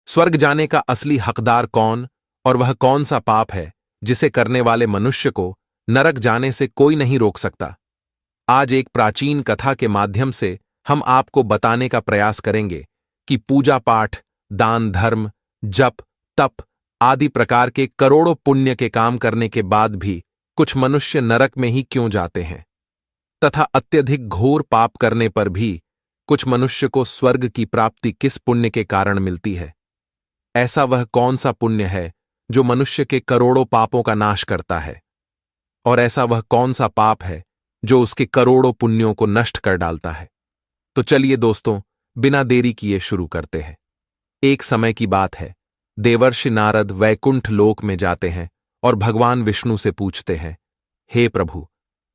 स्वर्ग जाने का असली हकदार कौन और वह कौन सा पाप है जिसे करने वाले मनुष्य को नरक जाने से कोई नहीं रोक सकता। आज एक प्राचीन कथा के माध्यम से हम आपको बताने का प्रयास करेंगे कि पूजा पाठ, दान धर्म, जप, तप आदि प्रकार के करोड़ों पुण्य के काम करने के बाद भी कुछ मनुष्य नरक में ही क्यों जाते हैं, तथा अत्यधिक घोर पाप करने पर भी कुछ मनुष्य को स्वर्ग की प्राप्ति किस पुण्य के कारण मिलती है। ऐसा वह कौन सा पुण्य है जो मनुष्य के करोड़ों पापों का नाश करता है, और ऐसा वह कौन सा पाप है जो उसके करोड़ों पुण्यों को नष्ट कर डालता है। तो चलिए दोस्तों, बिना देरी किए शुरू करते हैं। एक समय की बात है, देवर्षि नारद वैकुंठ लोक में जाते हैं और भगवान विष्णु से पूछते हैं, हे प्रभु,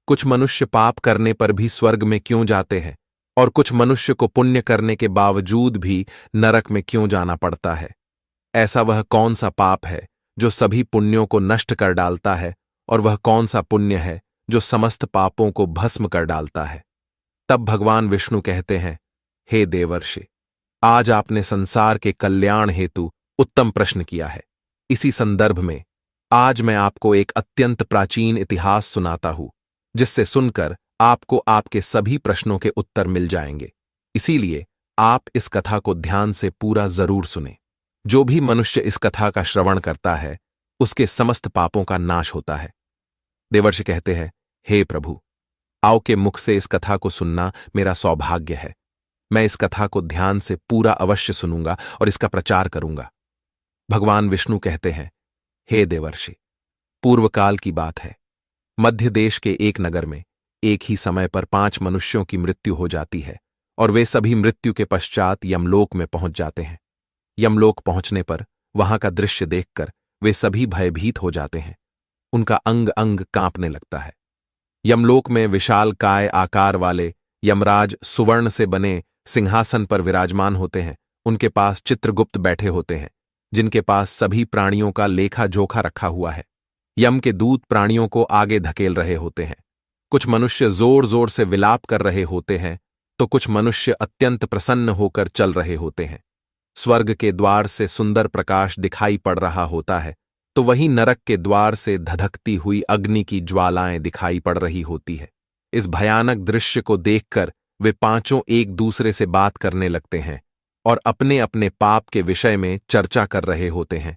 कुछ मनुष्य पाप करने पर भी स्वर्ग में क्यों जाते हैं और कुछ मनुष्य को पुण्य करने के बावजूद भी नरक में क्यों जाना पड़ता है। ऐसा वह कौन सा पाप है जो सभी पुण्यों को नष्ट कर डालता है, और वह कौन सा पुण्य है जो समस्त पापों को भस्म कर डालता है। तब भगवान विष्णु कहते हैं, हे देवर्षि, आज आपने संसार के कल्याण हेतु उत्तम प्रश्न किया है। इसी संदर्भ में आज मैं आपको एक अत्यंत प्राचीन इतिहास सुनाता हूं, जिससे सुनकर आपको आपके सभी प्रश्नों के उत्तर मिल जाएंगे। इसीलिए आप इस कथा को ध्यान से पूरा जरूर सुनें। जो भी मनुष्य इस कथा का श्रवण करता है, उसके समस्त पापों का नाश होता है। देवर्षि कहते हैं, हे प्रभु, आओ के मुख से इस कथा को सुनना मेरा सौभाग्य है। मैं इस कथा को ध्यान से पूरा अवश्य सुनूंगा और इसका प्रचार करूंगा। भगवान विष्णु कहते हैं, हे देवर्षि, पूर्वकाल की बात है। मध्य देश के एक नगर में एक ही समय पर 5 मनुष्यों की मृत्यु हो जाती है, और वे सभी मृत्यु के पश्चात यमलोक में पहुंच जाते हैं। यमलोक पहुंचने पर वहां का दृश्य देखकर वे सभी भयभीत हो जाते हैं। उनका अंग अंग कांपने लगता है। यमलोक में विशाल काय आकार वाले यमराज सुवर्ण से बने सिंहासन पर विराजमान होते हैं। उनके पास चित्रगुप्त बैठे होते हैं, जिनके पास सभी प्राणियों का लेखा जोखा रखा हुआ है। यम के दूत प्राणियों को आगे धकेल रहे होते हैं। कुछ मनुष्य जोर जोर से विलाप कर रहे होते हैं, तो कुछ मनुष्य अत्यंत प्रसन्न होकर चल रहे होते हैं। स्वर्ग के द्वार से सुंदर प्रकाश दिखाई पड़ रहा होता है, तो वहीं नरक के द्वार से धधकती हुई अग्नि की ज्वालाएं दिखाई पड़ रही होती है। इस भयानक दृश्य को देखकर वे पांचों एक दूसरे से बात करने लगते हैं और अपने अपने पाप के विषय में चर्चा कर रहे होते हैं।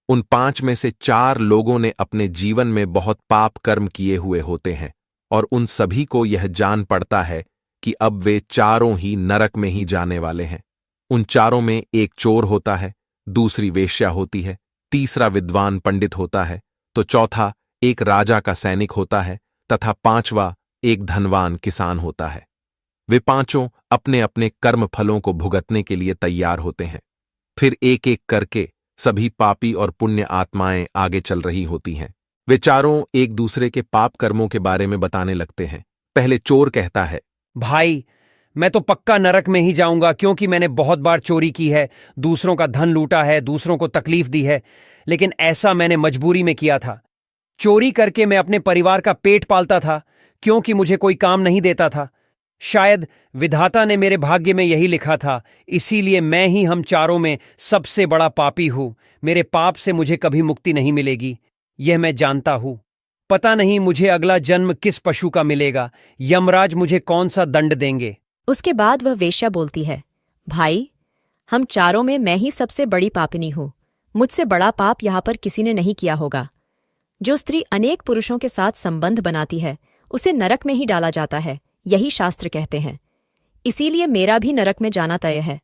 उन 5 में से 4 लोगों ने अपने जीवन में बहुत पाप कर्म किए हुए होते हैं, और उन सभी को यह जान पड़ता है कि अब वे चारों ही नरक में ही जाने वाले हैं। उन चारों में एक चोर होता है, दूसरी वेश्या होती है, तीसरा विद्वान पंडित होता है, तो चौथा एक राजा का सैनिक होता है, तथा 5वां एक धनवान किसान होता है। वे पांचों अपने अपने कर्म फलों को भुगतने के लिए तैयार होते हैं। फिर एक एक करके सभी पापी और पुण्य आत्माएं आगे चल रही होती हैं। वे चारों एक दूसरे के पाप कर्मों के बारे में बताने लगते हैं। पहले चोर कहता है, भाई, मैं तो पक्का नरक में ही जाऊंगा, क्योंकि मैंने बहुत बार चोरी की है, दूसरों का धन लूटा है, दूसरों को तकलीफ दी है, लेकिन ऐसा मैंने मजबूरी में किया था। चोरी करके मैं अपने परिवार का पेट पालता था, क्योंकि मुझे कोई काम नहीं देता था। शायद विधाता ने मेरे भाग्य में यही लिखा था, इसीलिए मैं ही हम चारों में सबसे बड़ा पापी हूं। मेरे पाप से मुझे कभी मुक्ति नहीं मिलेगी, यह मैं जानता हूं। पता नहीं मुझे अगला जन्म किस पशु का मिलेगा, यमराज मुझे कौन सा दंड देंगे। उसके बाद वह वेश्या बोलती है, भाई, हम चारों में मैं ही सबसे बड़ी पापिनी हूं। मुझसे बड़ा पाप यहाँ पर किसी ने नहीं किया होगा। जो स्त्री अनेक पुरुषों के साथ संबंध बनाती है, उसे नरक में ही डाला जाता है, यही शास्त्र कहते हैं। इसीलिए मेरा भी नरक में जाना तय है।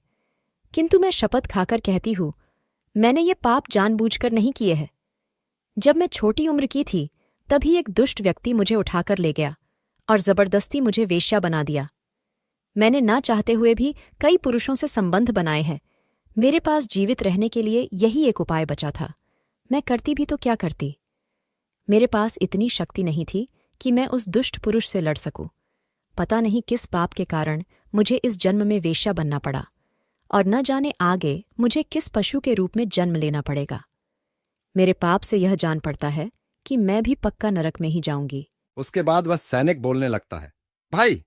किंतु मैं शपथ खाकर कहती हूं, मैंने ये पाप जानबूझकर नहीं किए हैं। जब मैं छोटी उम्र की थी, तभी एक दुष्ट व्यक्ति मुझे उठाकर ले गया और जबरदस्ती मुझे वेश्या बना दिया। मैंने ना चाहते हुए भी कई पुरुषों से संबंध बनाए हैं। मेरे पास जीवित रहने के लिए यही एक उपाय बचा था। मैं करती भी तो क्या करती। मेरे पास इतनी शक्ति नहीं थी कि मैं उस दुष्ट पुरुष से लड़ सकूं। पता नहीं किस पाप के कारण मुझे इस जन्म में वेश्या बनना पड़ा, और न जाने आगे मुझे किस पशु के रूप में जन्म लेना पड़ेगा। मेरे पाप से यह जान पड़ता है कि मैं भी पक्का नरक में ही जाऊंगी। उसके बाद वह सैनिक बोलने लगता है, भाई,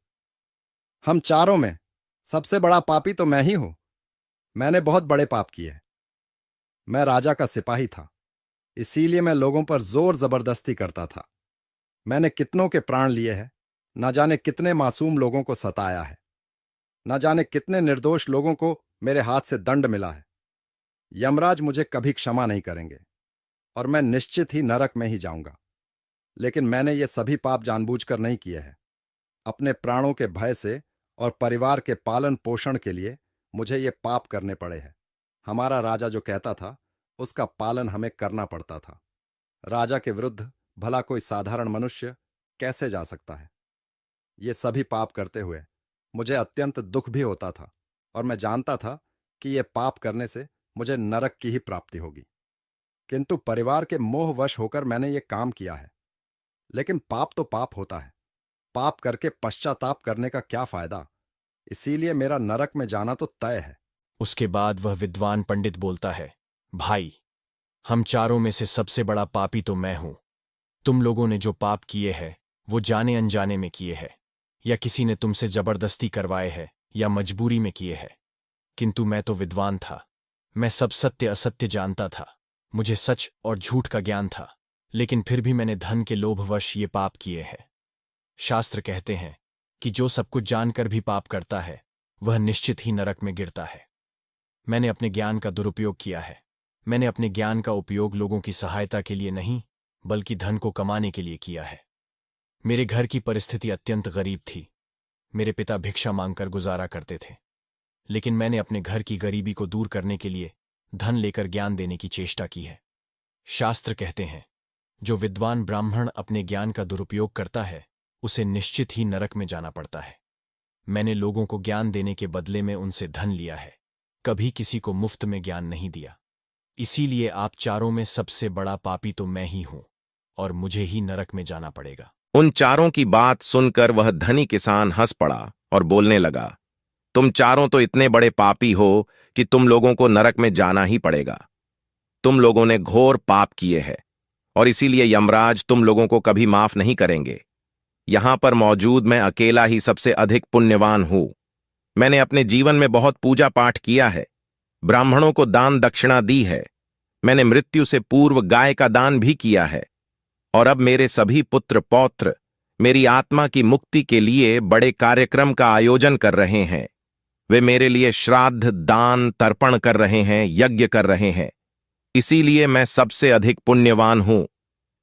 हम चारों में सबसे बड़ा पापी तो मैं ही हूं। मैंने बहुत बड़े पाप किए। मैं राजा का सिपाही था, इसीलिए मैं लोगों पर जोर जबरदस्ती करता था। मैंने कितनों के प्राण लिए हैं, न जाने कितने मासूम लोगों को सताया है, न जाने कितने निर्दोष लोगों को मेरे हाथ से दंड मिला है। यमराज मुझे कभी क्षमा नहीं करेंगे और मैं निश्चित ही नरक में ही जाऊंगा। लेकिन मैंने ये सभी पाप जानबूझकर नहीं किए हैं। अपने प्राणों के भय से और परिवार के पालन पोषण के लिए मुझे ये पाप करने पड़े हैं। हमारा राजा जो कहता था उसका पालन हमें करना पड़ता था। राजा के विरुद्ध भला कोई साधारण मनुष्य कैसे जा सकता है? ये सभी पाप करते हुए मुझे अत्यंत दुख भी होता था और मैं जानता था कि ये पाप करने से मुझे नरक की ही प्राप्ति होगी। किंतु परिवार के मोहवश होकर मैंने ये काम किया है। लेकिन पाप तो पाप होता है, पाप करके पश्चाताप करने का क्या फायदा? इसीलिए मेरा नरक में जाना तो तय है। उसके बाद वह विद्वान पंडित बोलता है, भाई, हम चारों में से सबसे बड़ा पापी तो मैं हूं। तुम लोगों ने जो पाप किए हैं वो जाने अनजाने में किए हैं, या किसी ने तुमसे जबरदस्ती करवाए हैं, या मजबूरी में किए हैं। किंतु मैं तो विद्वान था, मैं सब सत्य असत्य जानता था, मुझे सच और झूठ का ज्ञान था, लेकिन फिर भी मैंने धन के लोभवश ये पाप किए हैं। शास्त्र कहते हैं कि जो सब कुछ जानकर भी पाप करता है वह निश्चित ही नरक में गिरता है। मैंने अपने ज्ञान का दुरुपयोग किया है। मैंने अपने ज्ञान का उपयोग लोगों की सहायता के लिए नहीं, बल्कि धन को कमाने के लिए किया है। मेरे घर की परिस्थिति अत्यंत गरीब थी। मेरे पिता भिक्षा मांगकर गुजारा करते थे, लेकिन मैंने अपने घर की गरीबी को दूर करने के लिए धन लेकर ज्ञान देने की चेष्टा की है। शास्त्र कहते हैं, जो विद्वान ब्राह्मण अपने ज्ञान का दुरुपयोग करता है उसे निश्चित ही नरक में जाना पड़ता है। मैंने लोगों को ज्ञान देने के बदले में उनसे धन लिया है, कभी किसी को मुफ्त में ज्ञान नहीं दिया। इसीलिए आप चारों में सबसे बड़ा पापी तो मैं ही हूं और मुझे ही नरक में जाना पड़ेगा। उन चारों की बात सुनकर वह धनी किसान हंस पड़ा और बोलने लगा, तुम चारों तो इतने बड़े पापी हो कि तुम लोगों को नरक में जाना ही पड़ेगा। तुम लोगों ने घोर पाप किए हैं और इसीलिए यमराज तुम लोगों को कभी माफ नहीं करेंगे। यहां पर मौजूद मैं अकेला ही सबसे अधिक पुण्यवान हूं। मैंने अपने जीवन में बहुत पूजा पाठ किया है, ब्राह्मणों को दान दक्षिणा दी है, मैंने मृत्यु से पूर्व गाय का दान भी किया है, और अब मेरे सभी पुत्र पौत्र मेरी आत्मा की मुक्ति के लिए बड़े कार्यक्रम का आयोजन कर रहे हैं। वे मेरे लिए श्राद्ध, दान, तर्पण कर रहे हैं, यज्ञ कर रहे हैं। इसीलिए मैं सबसे अधिक पुण्यवान हूं।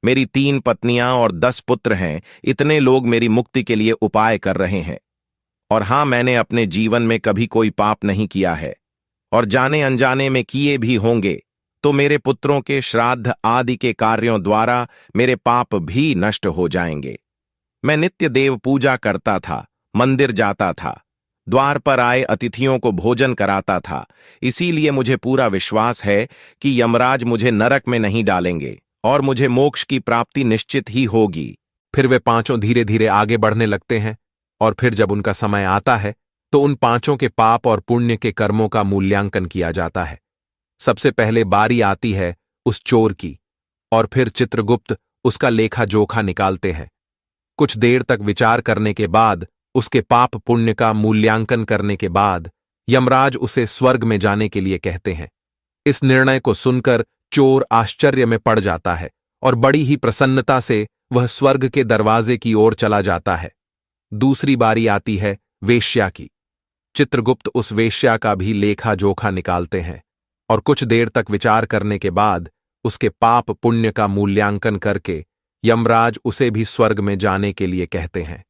मेरी 3 पत्नियां और 10 पुत्र हैं। इतने लोग मेरी मुक्ति के लिए उपाय कर रहे हैं। और हां, मैंने अपने जीवन में कभी कोई पाप नहीं किया है, और जाने अनजाने में किए भी होंगे तो मेरे पुत्रों के श्राद्ध आदि के कार्यों द्वारा मेरे पाप भी नष्ट हो जाएंगे। मैं नित्य देव पूजा करता था, मंदिर जाता था, द्वार पर आए अतिथियों को भोजन कराता था। इसीलिए मुझे पूरा विश्वास है कि यमराज मुझे नरक में नहीं डालेंगे और मुझे मोक्ष की प्राप्ति निश्चित ही होगी। फिर वे पांचों धीरे धीरे आगे बढ़ने लगते हैं, और फिर जब उनका समय आता है तो उन पांचों के पाप और पुण्य के कर्मों का मूल्यांकन किया जाता है। सबसे पहले बारी आती है उस चोर की, और फिर चित्रगुप्त उसका लेखा जोखा निकालते हैं। कुछ देर तक विचार करने के बाद, उसके पाप पुण्य का मूल्यांकन करने के बाद यमराज उसे स्वर्ग में जाने के लिए कहते हैं। इस निर्णय को सुनकर चोर आश्चर्य में पड़ जाता है और बड़ी ही प्रसन्नता से वह स्वर्ग के दरवाजे की ओर चला जाता है। दूसरी बारी आती है वेश्या की। चित्रगुप्त उस वेश्या का भी लेखा जोखा निकालते हैं, और कुछ देर तक विचार करने के बाद उसके पाप पुण्य का मूल्यांकन करके यमराज उसे भी स्वर्ग में जाने के लिए कहते हैं।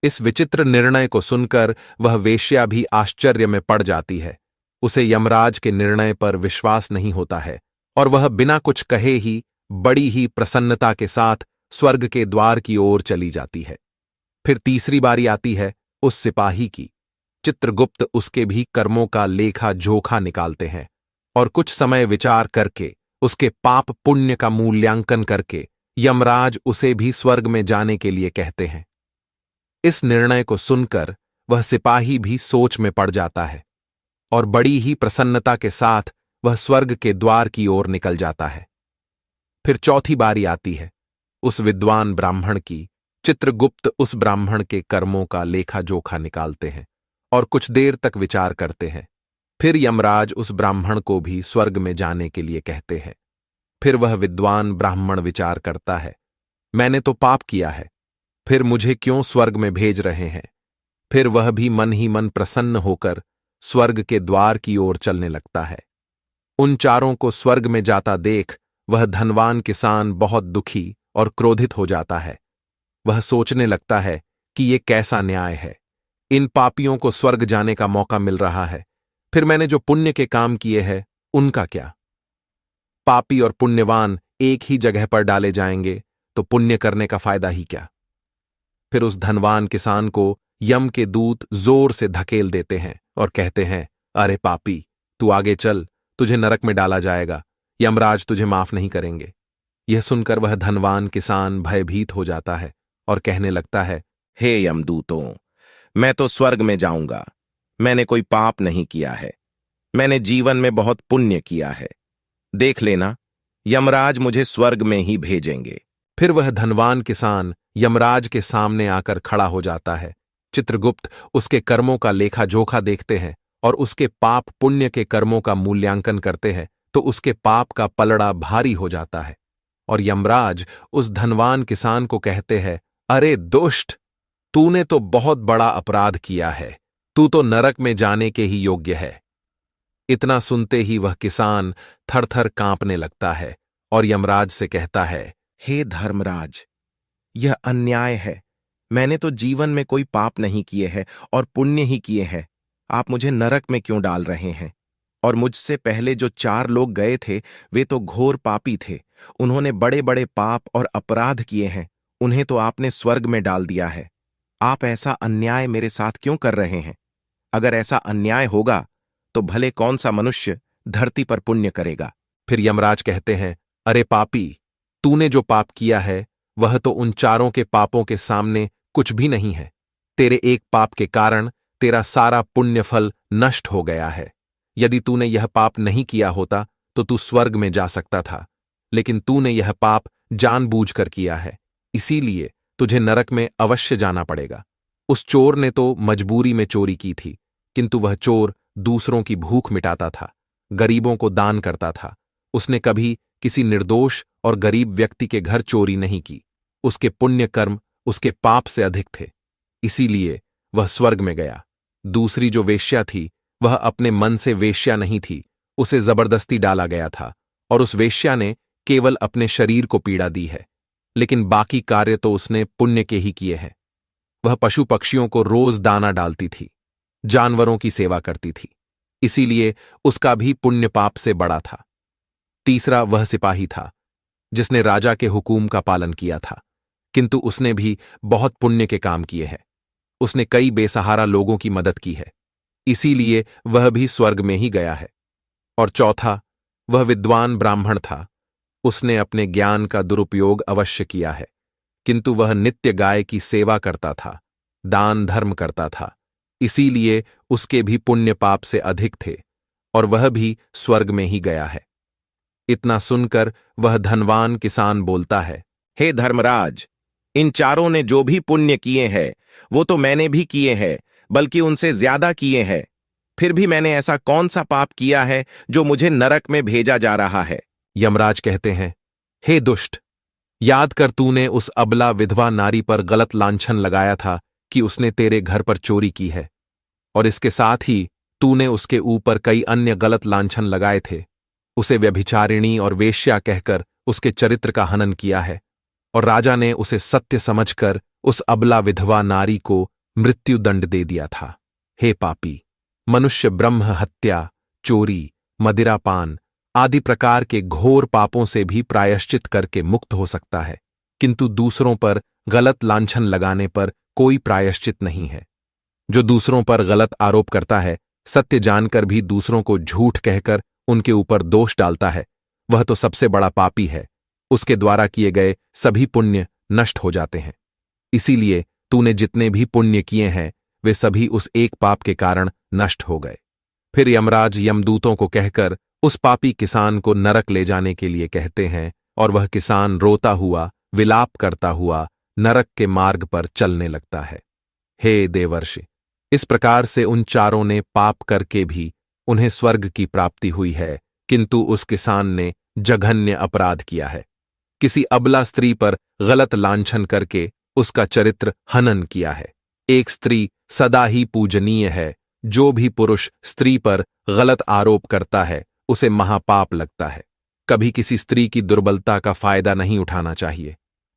इस विचित्र निर्णय को सुनकर वह वेश्या भी आश्चर्य में पड़ जाती है। उसे यमराज के निर्णय पर विश्वास नहीं होता है और वह बिना कुछ कहे ही बड़ी ही प्रसन्नता के साथ स्वर्ग के द्वार की ओर चली जाती है। फिर तीसरी बारी आती है उस सिपाही की। चित्रगुप्त उसके भी कर्मों का लेखा जोखा निकालते हैं और कुछ समय विचार करके उसके पाप पुण्य का मूल्यांकन करके यमराज उसे भी स्वर्ग में जाने के लिए कहते हैं। इस निर्णय को सुनकर वह सिपाही भी सोच में पड़ जाता है और बड़ी ही प्रसन्नता के साथ वह स्वर्ग के द्वार की ओर निकल जाता है। फिर चौथी बारी आती है उस विद्वान ब्राह्मण की। चित्रगुप्त उस ब्राह्मण के कर्मों का लेखा जोखा निकालते हैं और कुछ देर तक विचार करते हैं। फिर यमराज उस ब्राह्मण को भी स्वर्ग में जाने के लिए कहते हैं। फिर वह विद्वान ब्राह्मण विचार करता है, मैंने तो पाप किया है, फिर मुझे क्यों स्वर्ग में भेज रहे हैं। फिर वह भी मन ही मन प्रसन्न होकर स्वर्ग के द्वार की ओर चलने लगता है। उन चारों को स्वर्ग में जाता देख वह धनवान किसान बहुत दुखी और क्रोधित हो जाता है। वह सोचने लगता है कि ये कैसा न्याय है, इन पापियों को स्वर्ग जाने का मौका मिल रहा है, फिर मैंने जो पुण्य के काम किए हैं उनका क्या। पापी और पुण्यवान एक ही जगह पर डाले जाएंगे तो पुण्य करने का फायदा ही क्या। फिर उस धनवान किसान को यम के दूत जोर से धकेल देते हैं और कहते हैं, अरे पापी, तू आगे चल, तुझे नरक में डाला जाएगा, यमराज तुझे माफ नहीं करेंगे। यह सुनकर वह धनवान किसान भयभीत हो जाता है और कहने लगता है, हे यमदूतों, मैं तो स्वर्ग में जाऊंगा, मैंने कोई पाप नहीं किया है, मैंने जीवन में बहुत पुण्य किया है, देख लेना यमराज मुझे स्वर्ग में ही भेजेंगे। फिर वह धनवान किसान यमराज के सामने आकर खड़ा हो जाता है। चित्रगुप्त उसके कर्मों का लेखा जोखा देखते हैं और उसके पाप पुण्य के कर्मों का मूल्यांकन करते हैं तो उसके पाप का पलड़ा भारी हो जाता है। और यमराज उस धनवान किसान को कहते हैं, अरे दुष्ट, तूने तो बहुत बड़ा अपराध किया है, तू तो नरक में जाने के ही योग्य है। इतना सुनते ही वह किसान थर-थर कांपने लगता है और यमराज से कहता है, हे धर्मराज, यह अन्याय है, मैंने तो जीवन में कोई पाप नहीं किए हैं और पुण्य ही किए हैं, आप मुझे नरक में क्यों डाल रहे हैं। और मुझसे पहले जो 4 लोग गए थे वे तो घोर पापी थे, उन्होंने बड़े बड़े पाप और अपराध किए हैं, उन्हें तो आपने स्वर्ग में डाल दिया है। आप ऐसा अन्याय मेरे साथ क्यों कर रहे हैं। अगर ऐसा अन्याय होगा तो भले कौन सा मनुष्य धरती पर पुण्य करेगा। फिर यमराज कहते हैं, अरे पापी, तूने जो पाप किया है वह तो उन चारों के पापों के सामने कुछ भी नहीं है। तेरे एक पाप के कारण तेरा सारा पुण्य फल नष्ट हो गया है। यदि तूने यह पाप नहीं किया होता तो तू स्वर्ग में जा सकता था, लेकिन तूने यह पाप जानबूझकर किया है, इसीलिए तुझे नरक में अवश्य जाना पड़ेगा। उस चोर ने तो मजबूरी में चोरी की थी, किंतु वह चोर दूसरों की भूख मिटाता था, गरीबों को दान करता था। उसने कभी किसी निर्दोष और गरीब व्यक्ति के घर चोरी नहीं की। उसके पुण्य कर्म उसके पाप से अधिक थे, इसीलिए वह स्वर्ग में गया। दूसरी जो वेश्या थी वह अपने मन से वेश्या नहीं थी, उसे जबरदस्ती डाला गया था और उस वेश्या ने केवल अपने शरीर को पीड़ा दी है, लेकिन बाकी कार्य तो उसने पुण्य के ही किए हैं। वह पशु पक्षियों को रोज दाना डालती थी, जानवरों की सेवा करती थी, इसीलिए उसका भी पुण्य पाप से बड़ा था। तीसरा वह सिपाही था जिसने राजा के हुकूम का पालन किया था, किंतु उसने भी बहुत पुण्य के काम किए हैं। उसने कई बेसहारा लोगों की मदद की है, इसीलिए वह भी स्वर्ग में ही गया है। और चौथा वह विद्वान ब्राह्मण था, उसने अपने ज्ञान का दुरुपयोग अवश्य किया है, किंतु वह नित्य गाय की सेवा करता था, दान धर्म करता था, इसीलिए उसके भी पुण्य पाप से अधिक थे और वह भी स्वर्ग में ही गया है। इतना सुनकर वह धनवान किसान बोलता है, हे धर्मराज, इन चारों ने जो भी पुण्य किए हैं वो तो मैंने भी किए हैं, बल्कि उनसे ज्यादा किए हैं, फिर भी मैंने ऐसा कौन सा पाप किया है जो मुझे नरक में भेजा जा रहा है। यमराज कहते हैं, हे दुष्ट, याद कर तूने उस अबला विधवा नारी पर गलत लांछन लगाया था कि उसने तेरे घर पर चोरी की है, और इसके साथ ही तूने उसके ऊपर कई अन्य गलत लांछन लगाए थे। उसे व्यभिचारिणी और वेश्या कहकर उसके चरित्र का हनन किया है, और राजा ने उसे सत्य समझकर उस अबला विधवा नारी को मृत्युदंड दे दिया था। हे पापी, मनुष्य ब्रह्म हत्या, चोरी, मदिरापान आदि प्रकार के घोर पापों से भी प्रायश्चित करके मुक्त हो सकता है, किंतु दूसरों पर गलत लांछन लगाने पर कोई प्रायश्चित नहीं है। जो दूसरों पर गलत आरोप करता है, सत्य जानकर भी दूसरों को झूठ कहकर उनके ऊपर दोष डालता है, वह तो सबसे बड़ा पापी है। उसके द्वारा किए गए सभी पुण्य नष्ट हो जाते हैं। इसीलिए तूने जितने भी पुण्य किए हैं वे सभी उस एक पाप के कारण नष्ट हो गए। फिर यमराज यमदूतों को कहकर उस पापी किसान को नरक ले जाने के लिए कहते हैं, और वह किसान रोता हुआ, विलाप करता हुआ नरक के मार्ग पर चलने लगता है। हे देवर्षि, इस प्रकार से उन चारों ने पाप करके भी उन्हें स्वर्ग की प्राप्ति हुई है, किंतु उस किसान ने जघन्य अपराध किया है। किसी अबला स्त्री पर गलत लांछन करके उसका चरित्र हनन किया है। एक स्त्री सदा ही पूजनीय है। जो भी पुरुष स्त्री पर गलत आरोप करता है उसे महापाप लगता है। कभी किसी स्त्री की दुर्बलता का फायदा नहीं उठाना चाहिए।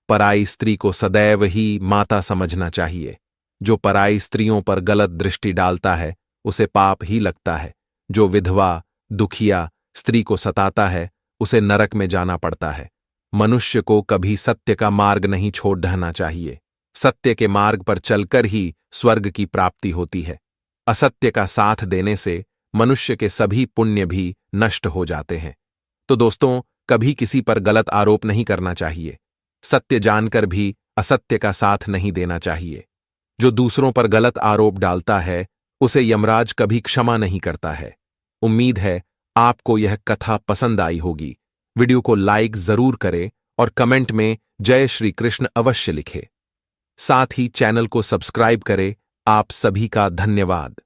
पराई स्त्री को सदैव ही माता समझना चाहिए। जो पराई स्त्रियों पर गलत दृष्टि डालता है उसे पाप ही लगता है। जो विधवा, दुखिया स्त्री को सताता है उसे नरक में जाना पड़ता है। मनुष्य को कभी सत्य का मार्ग नहीं छोड़ ढहना चाहिए। सत्य के मार्ग पर चलकर ही स्वर्ग की प्राप्ति होती है। असत्य का साथ देने से मनुष्य के सभी पुण्य भी नष्ट हो जाते हैं। तो दोस्तों, कभी किसी पर गलत आरोप नहीं करना चाहिए। सत्य जानकर भी असत्य का साथ नहीं देना चाहिए। जो दूसरों पर गलत आरोप डालता है उसे यमराज कभी क्षमा नहीं करता है। उम्मीद है आपको यह कथा पसंद आई होगी। वीडियो को लाइक जरूर करें और कमेंट में जय श्री कृष्ण अवश्य लिखें। साथ ही चैनल को सब्सक्राइब करें। आप सभी का धन्यवाद।